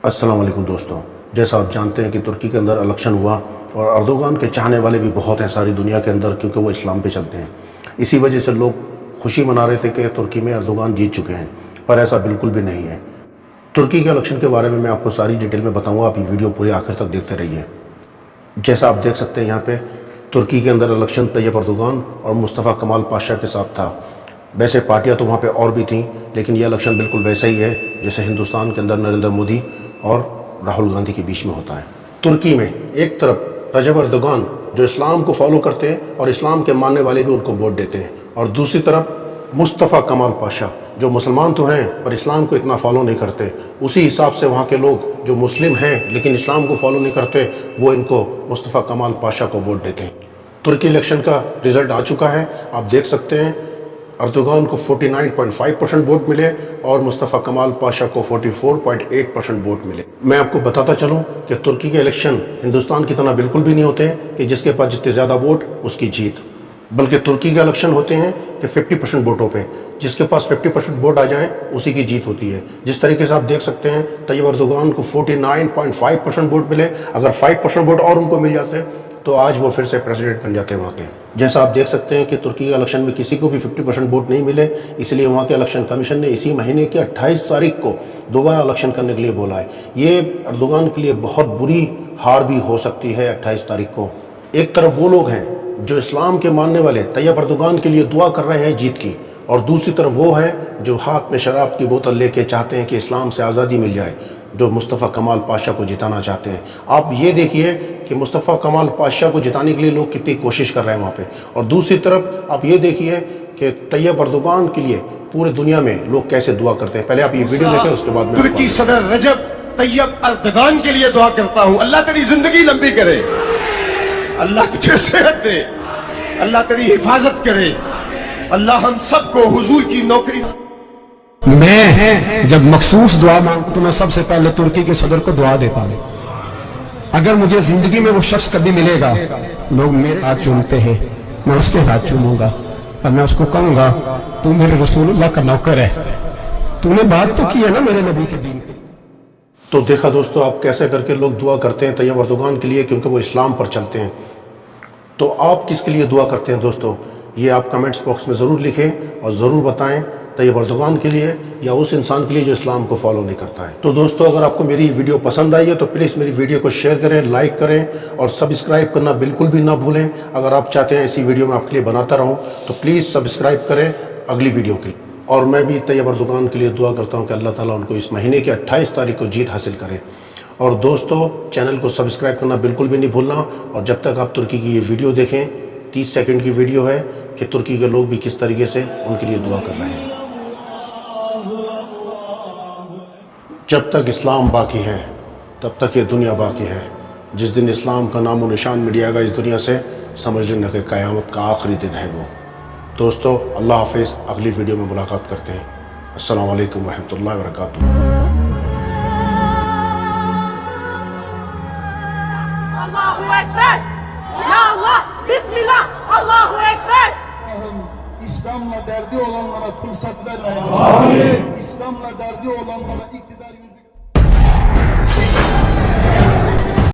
अस्सलाम वालेकुम दोस्तों, जैसा आप जानते हैं कि तुर्की के अंदर इलेक्शन हुआ और अर्दोगान के चाहने वाले भी बहुत हैं सारी दुनिया के अंदर, क्योंकि वो इस्लाम पे चलते हैं। इसी वजह से लोग खुशी मना रहे थे कि तुर्की में अर्दोगान जीत चुके हैं, पर ऐसा बिल्कुल भी नहीं है। तुर्की के इलेक्शन के बारे में मैं आपको सारी डिटेल में बताऊँगा, आप ये वीडियो पूरे आखिर तक देखते रहिए। जैसा आप देख सकते हैं यहाँ पे तुर्की के अंदर इलेक्शन तैयब अर्दोगान और मुस्तफ़ा कमाल पाशा के साथ था। वैसे पार्टियाँ तो वहाँ पे और भी थीं, लेकिन ये इलेक्शन बिल्कुल वैसा ही है जैसे हिंदुस्तान के अंदर नरेंद्र मोदी और राहुल गांधी के बीच में होता है। तुर्की में एक तरफ रजब अर्दोगान जो इस्लाम को फॉलो करते हैं और इस्लाम के मानने वाले भी उनको वोट देते हैं, और दूसरी तरफ मुस्तफ़ा कमाल पाशा जो मुसलमान तो हैं पर इस्लाम को इतना फॉलो नहीं करते। उसी हिसाब से वहाँ के लोग जो मुस्लिम हैं लेकिन इस्लाम को फॉलो नहीं करते, वो इनको मुस्तफ़ा कमाल पाशा को वोट देते हैं। तुर्की इलेक्शन का रिज़ल्ट आ चुका है, आप देख सकते हैं। अर्दोगान को 49.5% वोट मिले और मुस्तफ़ा कमाल पाशा को 44.8% वोट मिले। मैं आपको बताता चलूं कि तुर्की के इलेक्शन हिंदुस्तान की तरह बिल्कुल भी नहीं होते हैं कि जिसके पास जितने ज़्यादा वोट उसकी जीत, बल्कि तुर्की के इलेक्शन होते हैं कि 50% वोटों पे जिसके पास 50% वोट आ जाए उसी की जीत होती है। जिस तरीके से आप देख सकते हैं तैयब अर्दोगान को 49.5% वोट मिले, अगर 5% वोट और उनको मिल जाते तो आज वो फिर से प्रेसिडेंट बन जाते हैं वहाँ के। जैसा आप देख सकते हैं कि तुर्की के इलेक्शन में किसी को भी 50% वोट नहीं मिले, इसलिए वहाँ के इलेक्शन कमीशन ने इसी महीने की 28 तारीख को दोबारा इलेक्शन करने के लिए बोला है। ये अर्दोगान के लिए बहुत बुरी हार भी हो सकती है 28 तारीख को। एक तरफ वो लोग हैं जो इस्लाम के मानने वाले तैयब अर्दोगान के लिए दुआ कर रहे हैं जीत की, और दूसरी तरफ वो हैं जो हाथ में शराब की बोतल लेके चाहते हैं कि इस्लाम से आज़ादी मिल जाए, जो मुस्तफ़ा कमाल पाशा को जिताना चाहते हैं। आप ये देखिए कि मुस्तफ़ा कमाल पाशा को जिताने के लिए लोग कितनी कोशिश कर रहे हैं वहाँ पे, और दूसरी तरफ आप ये देखिए कि तैयब अर्दोगान के लिए पूरी दुनिया में लोग कैसे दुआ करते हैं। पहले आप ये वीडियो देखें, उसके बाद मैं तुर्की सदर रजब तैयब अर्दोगान के लिए दुआ करता हूँ। अल्लाह तेरी जिंदगी लंबी करे, अल्लाह तुझे सेहत दे, अल्लाह तेरी हिफाजत करे, अल्लाह हम सबको हुजूर की नौकरी। मैं जब मखसूस दुआ मांगू तो मैं सबसे पहले तुर्की के सदर को दुआ देता हूं। अगर मुझे जिंदगी में वो शख्स कभी मिलेगा, लोग मेरे हाथ चूमते हैं, मैं उसके हाथ चूमूंगा और मैं उसको कहूंगा तू मेरे रसूलुल्लाह का नौकर है, तूने बात तो की है ना मेरे नबी के दीन की। तो देखा दोस्तों आप कैसे करके लोग दुआ करते हैं तैयब अर्दोगान के लिए, क्योंकि वो इस्लाम पर चलते हैं। तो आप किसके लिए दुआ करते हैं दोस्तों, ये आप कमेंट्स बॉक्स में ज़रूर लिखें और ज़रूर बताएं, तैयब अर्दोगान के लिए या उस इंसान के लिए जो इस्लाम को फॉलो नहीं करता है। तो दोस्तों अगर आपको मेरी वीडियो पसंद आई है तो प्लीज़ मेरी वीडियो को शेयर करें, लाइक करें और सब्सक्राइब करना बिल्कुल भी ना भूलें। अगर आप चाहते हैं ऐसी वीडियो मैं आपके लिए बनाता रहूं तो प्लीज़ सब्सक्राइब करें अगली वीडियो के लिए। और मैं भी तैयब अर्दोगान के लिए दुआ करता हूँ कि अल्लाह ताला उनको इस महीने की 28 तारीख को जीत हासिल करें। और दोस्तों चैनल को सब्सक्राइब करना बिल्कुल भी नहीं भूलना। और जब तक आप तुर्की की ये वीडियो देखें, 30 सेकंड की वीडियो है कि तुर्की के लोग भी किस तरीके से उनके लिए दुआ कर रहे हैं। जब तक इस्लाम बाकी है तब तक ये दुनिया बाकी है। जिस दिन इस्लाम का नामो निशान मिट जाएगा इस दुनिया से, समझ लेना कि क़यामत का आखिरी दिन है वो। दोस्तों अल्लाह हाफिज़, अगली वीडियो में मुलाकात करते हैं। अस्सलाम वालेकुम रहमतुल्लाहि व बरकातुहू। Allahu Ekber. Ya Allah. Bismillah. Allahu Ekber. İslam'la derdi olanlara fırsat verme. Amin. İslam'la derdi olanlara iktidar